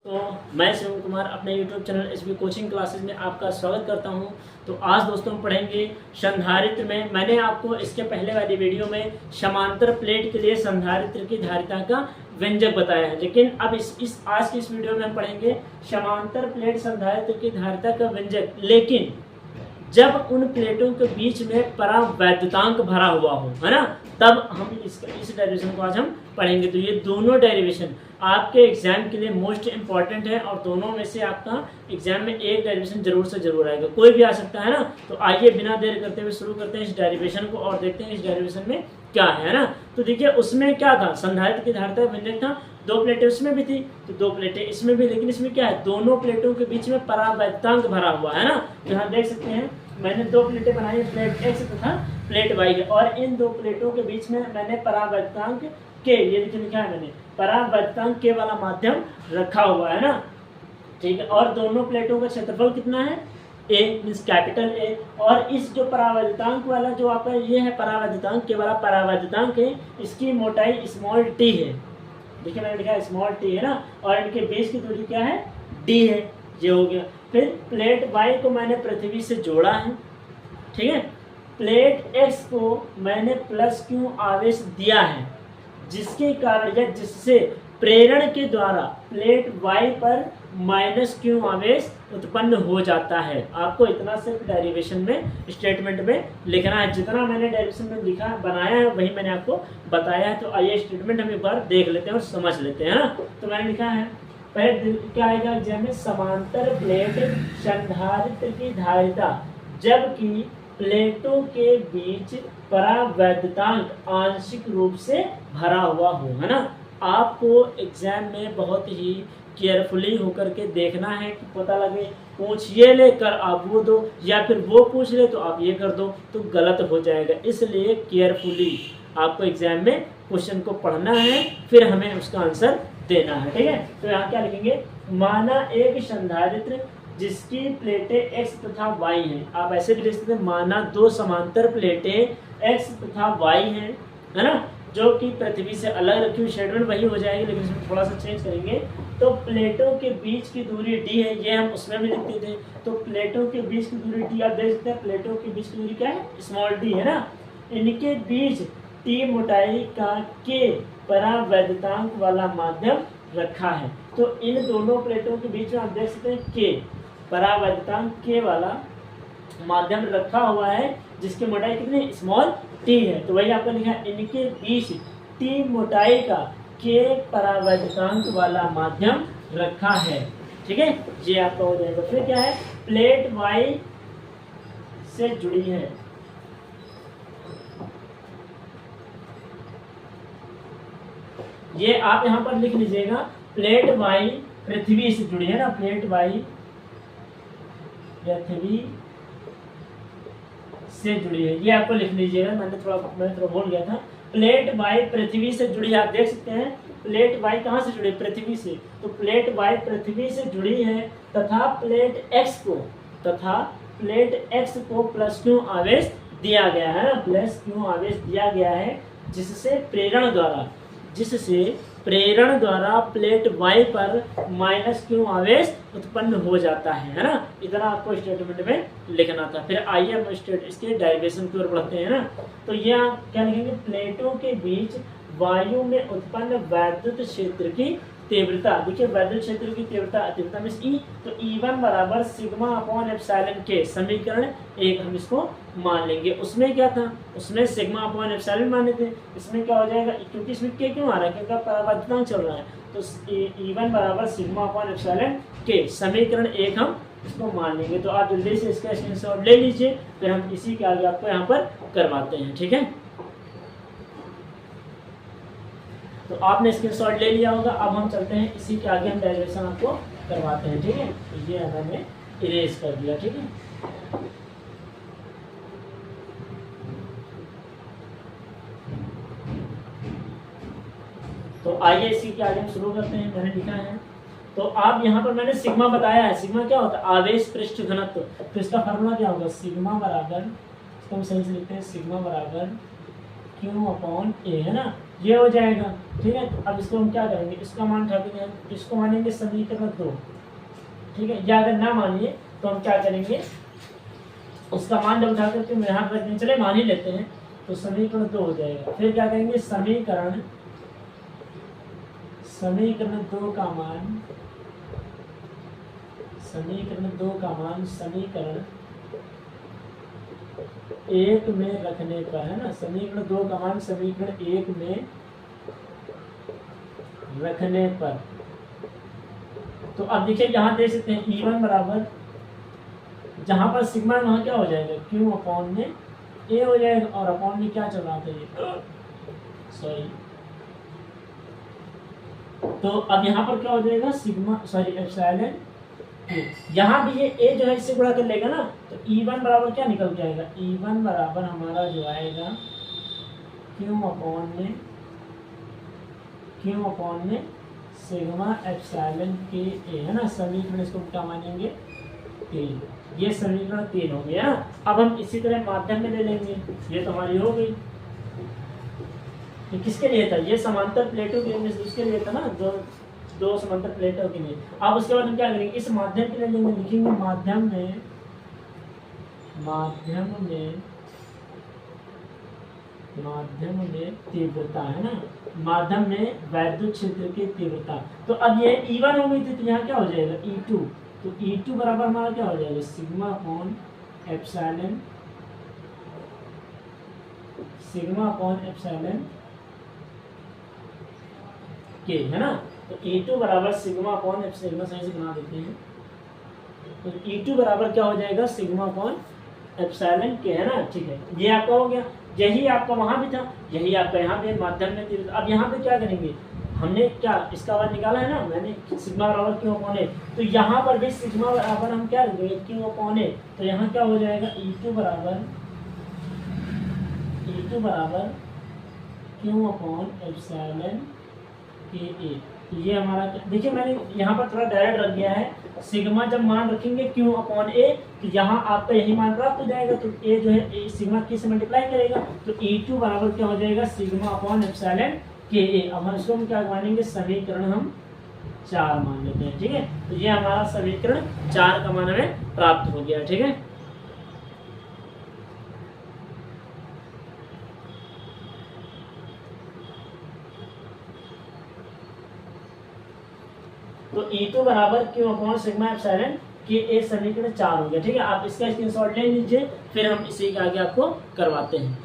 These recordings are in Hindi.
तो मैं शिवम कुमार अपने YouTube channel SB coaching classes में आपका स्वागत करता हूं। तो आज दोस्तों हम पढ़ेंगे संधारित्र में। मैंने आपको इसके पहले वाली वीडियो में समांतर प्लेट के लिए संधारित्र की धारिता का व्यंजक बताया है, लेकिन अब इस आज की इस वीडियो में हम पढ़ेंगे समांतर प्लेट संधारित्र की धारिता का व्यंजक, लेकिन जब उन प्लेटों के बीच में परावैद्युतांक भरा हुआ हो, है ना, तब हम इस डेरिवेशन को आज हम पढ़ेंगे। तो ये दोनों डेरिवेशन आपके एग्जाम के लिए मोस्ट इंपॉर्टेंट है और दोनों में से आपका एग्जाम में एक डेरिवेशन जरूर से जरूर आएगा, कोई भी आ सकता है ना। तो आइए बिना देर करते हुए शुरू करते हैं इस डेरिवेशन को और देखते हैं इस डेरिवेशन में क्या है ना। तो देखिए उसमें क्या था, संधारित्र की धारिता व्यंजक था, दो प्लेटें उसमें भी थी तो दो प्लेटें इसमें भी, लेकिन इसमें क्या है, दोनों प्लेटों के बीच में परावैद्युतांक भरा हुआ है ना। तो यहाँ देख सकते हैं मैंने दो प्लेटें बनाई, प्लेट एक्स तथा प्लेट वाई है, और इन दो प्लेटों के बीच में मैंने परावैद्युतांक के, ये लिखा है मैंने, परावैद्युतांक के वाला माध्यम रखा हुआ है ना, ठीक है। और दोनों प्लेटों का क्षेत्रफल कितना है, ए मीन्स कैपिटल ए, और इस जो परावैद्युतांक वाला जो आपका ये है परावैद्युतांक के वाला परावैद्युतांक है, इसकी मोटाई स्मॉल टी है, देखिए मैंने लिखा है स्मॉल टी है ना, और इनके बीच की दूरी क्या है, डी है, ये हो गया। फिर प्लेट वाई को मैंने पृथ्वी से जोड़ा है, ठीक है। प्लेट एक्स को मैंने प्लस क्यू आवेश दिया है, जिसके कारण या जिससे प्रेरण के द्वारा प्लेट वाई पर माइनस क्यू आवेश उत्पन्न हो जाता है। आपको इतना सिर्फ डेरिवेशन में स्टेटमेंट में लिखना है, जितना मैंने डेरिवेशन में लिखा बनाया है वही मैंने आपको बताया है। तो आइए स्टेटमेंट हम एक बार देख लेते हैं और समझ लेते हैं ना। तो मैंने लिखा है पहले क्या आएगा एग्जाम में, समांतर प्लेट संधारित्र की धारिता जबकि प्लेटों के बीच परावैद्युतांक आंशिक रूप से भरा हुआ हो, है ना। आपको एग्जाम में बहुत ही केयरफुली होकर के देखना है कि पता लगे पूछ ये लेकर आप वो दो या फिर वो पूछ ले तो आप ये कर दो, तो गलत हो जाएगा। इसलिए केयरफुली आपको एग्जाम में क्वेश्चन को पढ़ना है, फिर हमें उसका आंसर देना है, ठीक है। तो यहाँ क्या लिखेंगे, माना एक संधारित्र जिसकी प्लेटें x तथा y हैं, आप ऐसे भी लिख सकते हैं माना दो समांतर प्लेटें x तथा y हैं, है ना, जो कि पृथ्वी से अलग रखी हुई, स्टेटमेंट वही हो जाएगी लेकिन इसमें थोड़ा सा चेंज करेंगे। तो प्लेटों के बीच की दूरी d है, ये हम उसमें भी लिखते थे। तो प्लेटों के बीच की दूरी d, आप देख सकते हैं प्लेटों के बीच की दूरी क्या है, स्मॉल d है ना। इनके बीच t मोटाई का k परावैद्युतांक वाला माध्यम रखा है। तो इन दोनों प्लेटों के बीच में आप देख सकते हैं k परावैद्युतांक के वाला माध्यम रखा हुआ है, जिसकी मोटाई कितनी, स्मॉल टी है। तो वही आपको लिखा है इनके बीच टी मोटाई का के परावैद्युतांक वाला माध्यम रखा है, ठीक है, ये आपका हो जाएगा। फिर क्या है, प्लेट वाई से जुड़ी है, ये आप यहां पर लिख लीजिएगा, प्लेट वाई पृथ्वी से जुड़ी है ना, प्लेट वाई पृथ्वी से जुड़ी है, ये आपको लिख लीजिएगा। मैंने थोड़ा भूल गया था। प्लेट वाई पृथ्वी से जुड़ी है, आप देख सकते हैं प्लेट वाई कहाँ से जुड़ी है, पृथ्वी से। तो प्लेट वाई पृथ्वी से जुड़ी है तथा प्लेट एक्स को प्लस क्यू आवेश दिया गया है ना, प्लस क्यू आवेश दिया गया है, जिससे प्रेरण द्वारा प्लेट वाई पर माइनस क्यू आवेश उत्पन्न हो जाता है ना। इतना आपको स्टेटमेंट में लिखना था। फिर आइए हम इसके डेरिवेशन की ओर बढ़ते हैं ना। तो ये आप क्या लिखेंगे, प्लेटों के बीच वायु में उत्पन्न वैद्युत क्षेत्र की तीव्रता, देखिए वैद्युत क्षेत्र की तीव्रता में ई, तो E1 बराबर सिग्मा अपॉन एप्सिलॉन के, समीकरण 1 हम इसको मान लेंगे। उसमें क्या था, उसमें सिग्मा अपॉन एप्सिलॉन माने थे, इसमें क्या हो जाएगा, क्योंकि इसमें के क्यों आ रहा है, क्योंकि परावैद्युतांक चल रहा है, तो E1 बराबर सिग्मा अपॉन एप्सिलॉन के, समीकरण 1 हम इसको मान लेंगे। तो आप जल्दी से इसका स्क्रीनशॉट ले लीजिए, फिर हम इसी के आगे आपको यहाँ पर करवाते हैं, ठीक है। तो आपने स्क्रीनशॉट ले लिया होगा, अब हम चलते हैं इसी के आगे, हम डेरिवेशन आपको करवाते हैं, ठीक है। तो ये हमने इरेज कर दिया, ठीक है। तो आइए इसी के आगे हम शुरू करते हैं। मैंने लिखा है, तो आप यहाँ पर मैंने सिग्मा बताया है, सिग्मा क्या होता है, आवेश पृष्ठ घनत्व। तो इसका फार्मूला क्या होगा, सिग्मा बराबर, इसको हम सही से लिखते हैं, सिग्मा बराबर क्यू अपॉन ए, है ना। ये हो जाएगा। ठीक है, तो अब इसको हम क्या करेंगे, इसका मान उठा के इसको मानेंगे समीकरण 2। ठीक है, या अगर ना मानिए तो हम क्या करेंगे, उसका मान जब उठा करके यहाँ रख देंगे, चले मान ही लेते हैं, तो समीकरण 2 हो जाएगा। फिर क्या करेंगे, समीकरण 2 का मान, समीकरण 2 का मान समीकरण 1 में रखने पर, है ना, समीकरण 2 का मान समीकरण 1 में रखने पर। तो अब देखिए यहाँ देख सकते हैं E1 बराबर, जहां पर सिग्मा वहां क्या हो जाएगा, Q अपॉन में A हो जाएगा, और अपॉन में क्या चल रहा था ये, सॉरी, तो अब यहाँ पर क्या हो जाएगा, सिग्मा सॉरी एप्सिलॉन। यहाँ भी ये A जो है इससे गुणा कर लेगा ना, तो E1 बराबर क्या निकल के आएगा, E1 बराबर हमारा जो आएगा Q अपॉन में सिग्मा एप्सिलॉन के A, है ना, समीकरण इसको क्या मानेंगे 3। ये समीकरण 3 हो गया। अब हम इसी तरह माध्यम में ले लेंगे, ये तो हमारी हो गई। ये किसके लिए था, ये समांतर प्लेटों के लिए, उसके लिए था ना, दो समांतर प्लेटों के लिए। अब उसके बाद हम क्या करेंगे, इस माध्यम के लिए लिखेंगे माध्यम में तीव्रता, है ना, माध्यम में वैद्युत क्षेत्र की तीव्रता। तो अब ये E1 हो गई थी, तो यहाँ क्या हो जाएगा E2, तो E2 बराबर हमारा क्या हो जाएगा, सिग्मा अपॉन एप्सिलॉन के, है ना, तो E2 बराबर सिग्मा अपॉन एप्सिलॉन, सही से बना देते हैं, तो E2 बराबर क्या हो जाएगा, सिग्मा अपॉन एप्सिलॉन के, है ना। ठीक है, ये आपका हो गया, यही आपका वहां भी था, यही आपका यहाँ पे माध्यम में तीव्रता। अब यहाँ पे क्या करेंगे, हमने क्या इसका मान निकाला है ना, मैंने सिग्मा बराबर क्यू अपॉन ए, तो यहाँ पर भी सिग्मा बराबर हम क्या करेंगे, क्यू अपॉन ए, तो यहाँ क्या हो जाएगा, E2 बराबर क्यू अपॉन एप्सिलॉन के ए। तो ये हमारा देखिए, मैंने यहाँ पर थोड़ा डायरेक्ट रख दिया है, सिग्मा जब मान रखेंगे क्यू अपॉन ए, तो यहाँ आपका यही मान प्राप्त हो जाएगा, तो ए जो है सिग्मा की से मल्टीप्लाई करेगा, तो E2 बराबर क्या हो जाएगा, सिग्मा अपॉन एप्सिलॉन के ए। अब हम इसको हम क्या मानेंगे, समीकरण हम 4 मान लेते हैं। ठीक है, तो ये हमारा समीकरण 4 का मान हमें प्राप्त हो गया। ठीक है, तो E2 बराबर क्यू अपॉन सिग्मा एप्सिलॉन के ए समीकरण 4 हो गया। ठीक है, आप इसका स्क्रीनशॉट ले लीजिए, फिर हम इसी के आगे आपको करवाते हैं।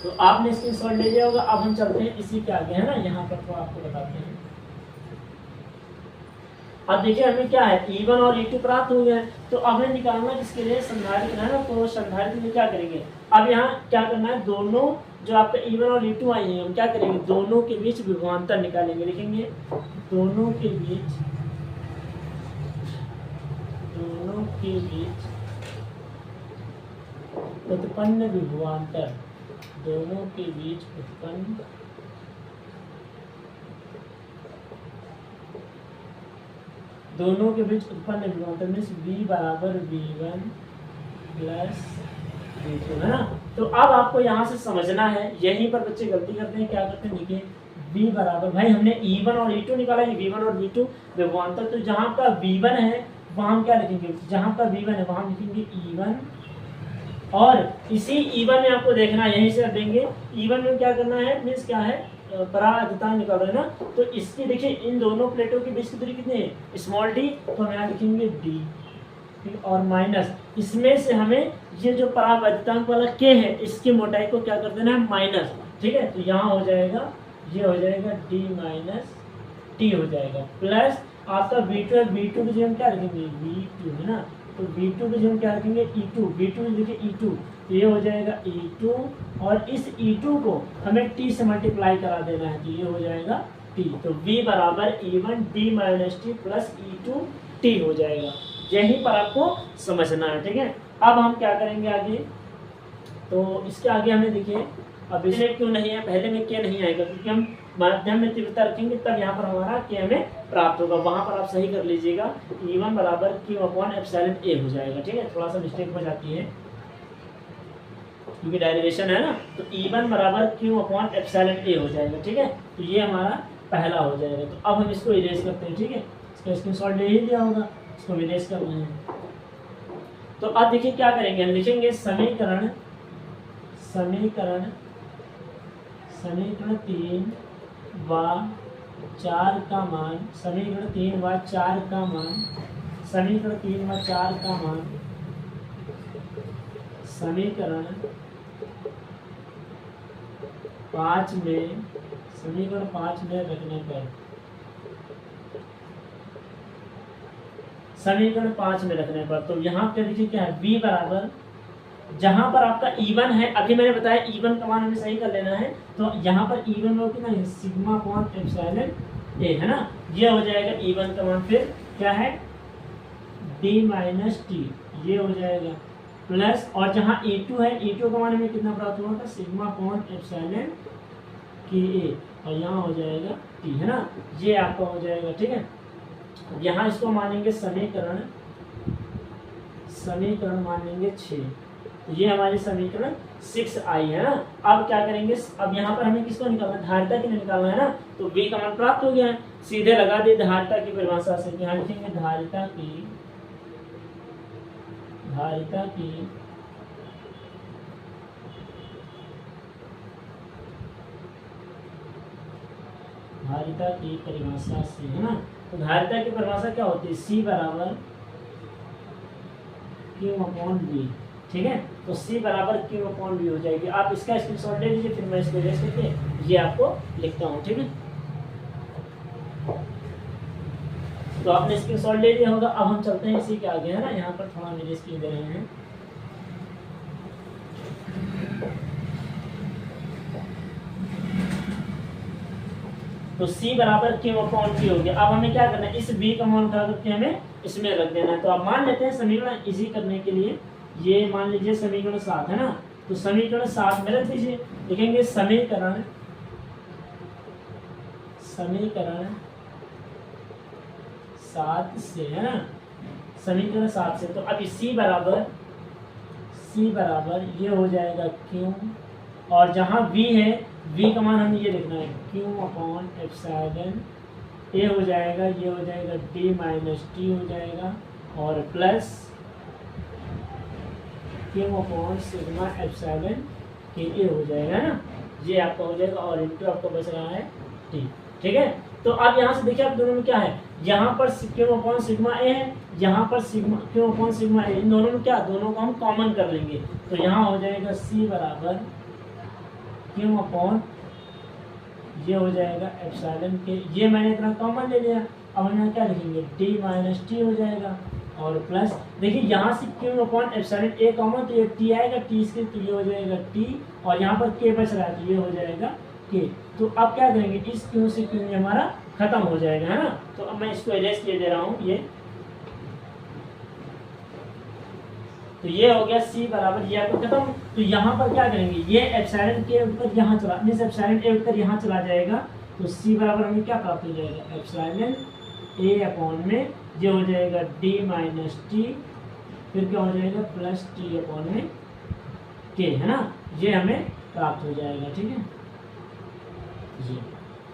तो आपने स्क्रीनशॉट ले लिया होगा। अब हम चलते हैं इसी के आगे, है ना, यहाँ पर तो आपको बताते हैं। अब देखिए हमें क्या है, E1 और E2 प्राप्त हो गया है, तो अब हमें निकालना किसके लिए, संधारित्र, है ना, तो संधारित्र में क्या करेंगे, अब यहाँ क्या करना है, दोनों जो आपका E1 और E2 आई हैं, हम क्या करेंगे, दोनों के बीच विभवांतर निकालेंगे। लिखेंगे दोनों के बीच उत्पन्न विभवांतर, दोनों के बीच उत्पन्न विभवांतर मीन्स V बराबर V1 प्लस V2, है ना। तो अब आपको यहाँ से समझना है, यहीं पर बच्चे गलती करते हैं, क्या करते हैं, देखिए V बराबर, भाई हमने E1 और E2 निकाला है, V1 और V2 विभवांतर, तो जहाँ का V1 है वहाँ हम क्या लिखेंगे, जहाँ का V1 है वहाँ लिखेंगे E1, और इसी E1 में आपको देखना है, यहीं से आप देंगे E1 में क्या करना है, मीन्स क्या है, परावर्तन निकाल रहे हैं ना, तो इसकी देखिए इन दोनों प्लेटों के बीच की दूरी कितनी है, स्मॉल डी, तो हम यहाँ लिखेंगे D, और माइनस इसमें से हमें ये जो परावर्तन वाला K है, इसकी मोटाई को क्या कर देना है, माइनस। ठीक है, तो यहाँ हो जाएगा, ये हो जाएगा D माइनस T हो जाएगा, प्लस आपका V2 है, V2 की जगह हम क्या रखेंगे, V2, है ना, तो V2 की जगह हम क्या रखेंगे, E2, V2 देखिए E2, तो ये हो जाएगा E2, और इस E2 को हमें T से मल्टीप्लाई करा देना है, तो ये हो जाएगा T, तो V बराबर E1 D minus T plus E2 T हो जाएगा। यहीं पर आपको समझना है। ठीक है, अब हम क्या करेंगे आगे, तो इसके आगे हमें देखिए, अब इसमें क्यों नहीं है, पहले में क्या नहीं आएगा, क्योंकि हम माध्यम में तीव्रता रखेंगे तब यहाँ पर हमारा K हमें प्राप्त होगा। वहाँ पर आप सही कर लीजिएगा, E1 बराबर Q अपॉन एप्सिलॉन A हो जाएगा। ठीक है, थोड़ा सा मिस्टेक हो जाती है, क्योंकि डेरिवेशन है ना, तो E1 बराबर क्यू अपॉन एप्सिलॉन ए हो जाएगा। ठीक है, तो ये हमारा पहला हो जाएगा। तो अब हम इसको इरेज करते हैं। ठीक है, इसका स्क्रीनशॉट ले ही लिया होगा, इसको इरेज कर रहे हैं। तो अब देखिए क्या करेंगे, हम लिखेंगे समीकरण 3 व 4 का मान, समीकरण 3 व 4 का मान, समीकरण 3 व 4 का मान, समीकरण 5 में, समीकरण 5 में रखने पर, समीकरण 5 में रखने पर, तो यहाँ पे देखिए क्या है, b बराबर, जहां पर आपका E1 है, अभी मैंने बताया E1 का मान हमें सही कर लेना है, तो यहाँ पर E1 हो कितना है, सिग्मा अपॉन एप्सिलॉन ए है ना, ये हो जाएगा E1 का मान। फिर क्या है, d माइनस टी, ये हो जाएगा प्लस, और जहाँ E2 है, E2 का मान हमें कितना प्राप्त हुआ था, सिग्मा अपॉन एप्सिलॉन के ए, और यहाँ हो जाएगा t है ना, ये आपका हो जाएगा। ठीक है, यहाँ इसको मानेंगे समीकरण मानेंगे 6, तो ये हमारी समीकरण 6 आई है ना। अब क्या करेंगे, अब यहाँ पर हमें किसको निकालना है, धारिता के लिए निकालना है ना, तो b का मान प्राप्त हो गया है, सीधे लगा दिए धारिता की परिभाषा से। यहाँ लिखेंगे धारिता की परिभाषा से, है ना। तो धारिता की परिभाषा क्या होती है, C बराबर Q अपॉन V। ठीक है, तो C बराबर Q अपॉन V हो जाएगी। आप इसका स्क्रीनशॉट ले लीजिए, फिर मैं इसको इरेज करके ये आपको लिखता हूँ। ठीक है, तो आपने स्क्रीनशॉट ले लिया होगा। अब हम चलते हैं इसी के आगे, है ना, यहाँ पर थोड़ा इरेज किए दे रहे हैं। तो C बराबर Q अपॉन V हो गया। अब हमें क्या करना है, इस B का मान उठा करके हमें इसमें रख देना है। तो आप मान लेते हैं समीकरण इजी करने के लिए, ये मान लीजिए समीकरण 7 है ना, तो समीकरण 7 में रख दीजिए। लिखेंगे समीकरण 7 से, है ना, समीकरण 7 से। तो अब C बराबर ये हो जाएगा Q, और जहाँ V है, V का मान हमें ये लिखना है, Q अपॉन एप्सिलॉन ए हो जाएगा, ये हो जाएगा d माइनस टी हो जाएगा, और plus Q upon sigma epsilon के ए हो जाएगा ना, ये आपका हो जाएगा, और इंटू आपका बच रहा है t। ठीक है, तो अब यहाँ से देखिए आप दोनों में क्या है, यहाँ पर Q अपॉन सिग्मा ए है, यहाँ पर Q अपॉन सिग्मा ए, इन दोनों में क्या, दोनों को हम कॉमन कर लेंगे। तो यहाँ हो जाएगा C बराबर Q अपॉन, ये हो जाएगा एप्सिलॉन के, ये मैंने इतना कॉमन ले लिया। अब हम यहाँ क्या लिखेंगे, d माइनस टी हो जाएगा, और प्लस देखिए यहाँ से Q अपॉन एप्सिलॉन ए कॉमन, तो ये t आएगा, t इसके, तो ये हो जाएगा t, और यहाँ पर k बच रहा है, तो ये हो जाएगा k। तो अब क्या करेंगे, इस Q से Q में हमारा खत्म हो जाएगा, है ना। तो अब मैं इसको इरेज किए दे रहा हूँ, ये तो ये हो गया C बराबर, ये आपको खत्म। तो यहाँ पर क्या करेंगे, ये एप्सिलॉन के ऊपर यहाँ चला, मींस एप्सिलॉन ए ऊपर यहाँ चला जाएगा, तो C बराबर हमें क्या प्राप्त हो जाएगा, एप्सिलॉन ए अपॉन में ये हो जाएगा d माइनस टी, फिर क्या हो जाएगा प्लस t अपॉन में k, है ना, ये हमें प्राप्त हो जाएगा। ठीक है जी,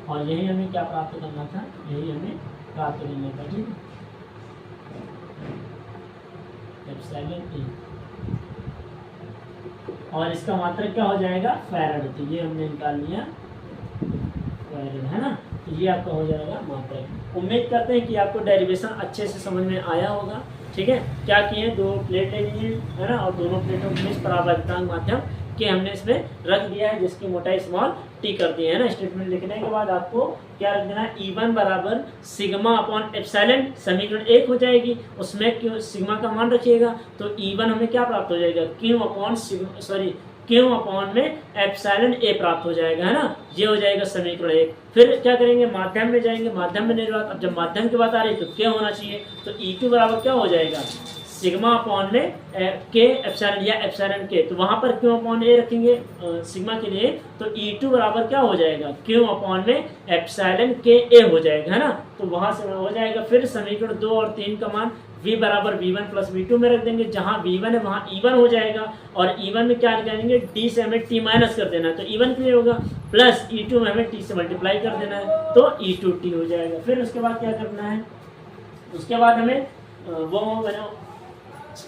और यही हमें क्या प्राप्त करना था, यही हमें प्राप्त करना था। ठीक है, एप्सिलॉन ए, और इसका मात्रक क्या हो जाएगा, फैराड, तो ये हमने निकाल लिया फैराड, है ना। तो ये आपका हो जाएगा मात्रक। उम्मीद करते हैं कि आपको डेरिवेशन अच्छे से समझ में आया होगा। ठीक है, क्या किए, दो प्लेट ले लीजिए, है ना, और दोनों प्लेटों के बीच परावर्तनांक माध्यम के हमने इसमें रख दिया है, जिसकी मोटाई स्मॉल टी कर दी है ना। स्टेटमेंट लिखने के बाद आपको क्या रख देना है, E1 बराबर सिग्मा अपॉन एप्सिलॉन, समीकरण 1 हो जाएगी, उसमें क्यों सिग्मा का मान रखिएगा, तो E1 हमें क्या प्राप्त हो जाएगा, Q अपॉन में एप्सिलॉन ए प्राप्त हो जाएगा, है ना, ये हो जाएगा समीकरण 1। फिर क्या करेंगे, माध्यम में जाएंगे, माध्यम में निर्वात, अब जब माध्यम की बात आ रही है तो क्या होना चाहिए, तो E2 बराबर क्या हो जाएगा, सिग्मा अपॉन में के एप्सिलॉन या एप्सिलॉन के, तो वहां पर क्यू अपॉन ए रखेंगे सिग्मा के लिए, तो E2 बराबर क्या हो जाएगा, क्यू अपॉन में एप्सिलॉन के ए हो जाएगा, है ना। तो वहां से हो जाएगा। फिर समीकरण 2 और 3 का मान v बराबर v1 प्लस v2 में रख देंगे, जहां v1 है वहां E1 हो जाएगा, और E1 में क्या निकालेंगे, d से हमें t माइनस कर देना है, तो E1 के लिए होगा, प्लस E2 में हमें t से मल्टीप्लाई कर देना है, तो E2t हो जाएगा। फिर उसके बाद क्या करना है, उसके बाद हमें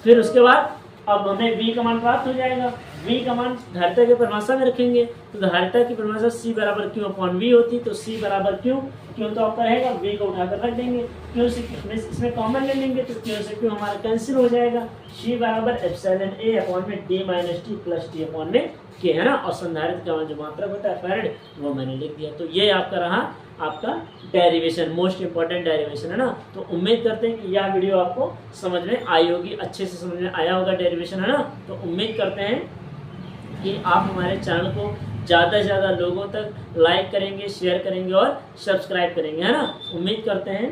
फिर उसके बाद अब हमें v का मान प्राप्त हो जाएगा। v का मान धारिता की परिभाषा में रखेंगे, तो धारिता की परिभाषा c बराबर q अपॉन v होती, तो c बराबर q, तो आपका रहेगा, v को उठाकर रख देंगे, q से इसमें कॉमन ले लेंगे, तो q से q हमारा कैंसिल हो जाएगा, c बराबर एप्सिलॉन a अपॉन में d minus T plus T upon में k, है ना। और संधारित्र का जो मात्रक होता है फैराड, वो मैंने लिख दिया। तो ये आपका रहा आपका डेरिवेशन, मोस्ट इंपॉर्टेंट डेरिवेशन, है ना। तो उम्मीद करते हैं कि यह वीडियो आपको समझ में आई होगी, अच्छे से समझ में आया होगा डेरिवेशन, है ना। तो उम्मीद करते हैं कि आप हमारे चैनल को ज़्यादा से ज़्यादा लोगों तक लाइक करेंगे, शेयर करेंगे और सब्सक्राइब करेंगे, है ना। उम्मीद करते हैं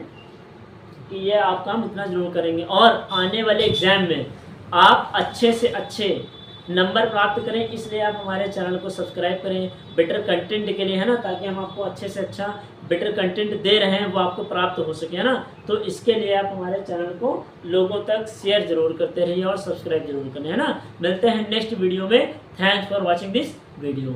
कि ये आप काम इतना जरूर करेंगे, और आने वाले एग्जाम में आप अच्छे से अच्छे नंबर प्राप्त करें, इसलिए आप हमारे चैनल को सब्सक्राइब करें बेटर कंटेंट के लिए, है ना, ताकि हम आपको अच्छे से अच्छा बेटर कंटेंट दे रहे हैं वो आपको प्राप्त हो सके, है ना। तो इसके लिए आप हमारे चैनल को लोगों तक शेयर जरूर करते रहिए और सब्सक्राइब जरूर करें, है ना। मिलते हैं नेक्स्ट वीडियो में। Thanks for watching this video.